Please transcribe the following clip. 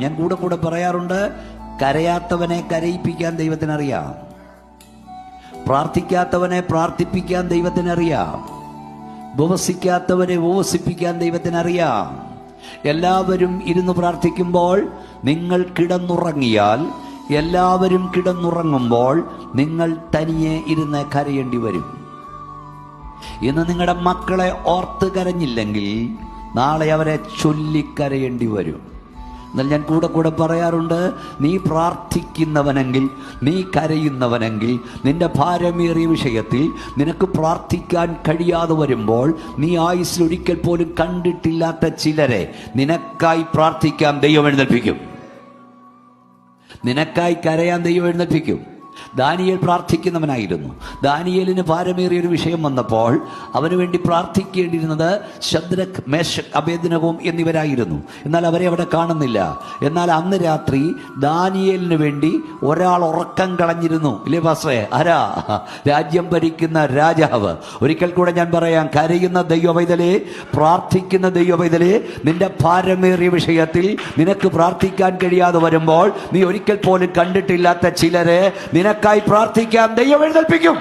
ഞാൻ കൂടെ കൂടെ പറയാറുണ്ട്, കരയാത്തവനെ കരയിപ്പിക്കാൻ ദൈവത്തിനറിയാം, പ്രാർത്ഥിക്കാത്തവനെ പ്രാർത്ഥിപ്പിക്കാൻ ദൈവത്തിനറിയാം, ഉപവസിക്കാത്തവനെ ഉപവസിപ്പിക്കാൻ ദൈവത്തിനറിയാം. എല്ലാവരും ഇരുന്ന് പ്രാർത്ഥിക്കുമ്പോൾ നിങ്ങൾ കിടന്നുറങ്ങിയാൽ, എല്ലാവരും കിടന്നുറങ്ങുമ്പോൾ നിങ്ങൾ തനിയെ ഇരുന്ന് കരയേണ്ടി വരും. ഇന്ന് നിങ്ങളുടെ മക്കളെ ഓർത്ത് കരഞ്ഞില്ലെങ്കിൽ നാളെ അവരെ ചൊല്ലിക്കരയേണ്ടി വരും. എന്നാൽ ഞാൻ കൂടെ കൂടെ പറയാറുണ്ട്, നീ പ്രാർത്ഥിക്കുന്നവനെങ്കിൽ, നീ കരയുന്നവനെങ്കിൽ, നിന്റെ ഭാരമേറിയ വിഷയത്തിൽ നിനക്ക് പ്രാർത്ഥിക്കാൻ കഴിയാതെ വരുമ്പോൾ, നീ ആയുസ്സിൽ ഒരിക്കൽ പോലും കണ്ടിട്ടില്ലാത്ത ചിലരെ നിനക്കായി പ്രാർത്ഥിക്കാൻ ദൈവം എഴുന്നേൽപ്പിക്കും, നിനക്കായി കരയാൻ ദൈവം എഴുന്നേൽപ്പിക്കും. ദാനിയേൽ പ്രാർത്ഥിക്കുന്നവനായിരുന്നു. ദാനിയേലിന് ഭാരമേറിയൊരു വിഷയം വന്നപ്പോൾ അവന് വേണ്ടി പ്രാർത്ഥിക്കേണ്ടിയിരുന്നത് ശദ്രക്, മേശക്, അബേദ്നെഗോ എന്നിവരായിരുന്നു. എന്നാൽ അവരെ അവിടെ കാണുന്നില്ല. എന്നാൽ അന്ന് രാത്രി ദാനിയേലിന് വേണ്ടി ഒരാൾ ഉറക്കം കളഞ്ഞിരുന്നു. ഇല്ലേ പാസ്റ്ററേ? ആരാ? രാജ്യം ഭരിക്കുന്ന രാജാവ്. ഒരിക്കൽ കൂടെ ഞാൻ പറയാം, കരയുന്ന ദൈവപൈതലേ, പ്രാർത്ഥിക്കുന്ന ദൈവപൈതലേ, നിന്റെ ഭാരമേറിയ വിഷയത്തിൽ നിനക്ക് പ്രാർത്ഥിക്കാൻ കഴിയാതെ വരുമ്പോൾ, നീ ഒരിക്കൽ പോലും കണ്ടിട്ടില്ലാത്ത ചിലരെ നിനക്കായി പ്രാർത്ഥിക്കാൻ ദൈവം എഴുന്നേൽപ്പിക്കും.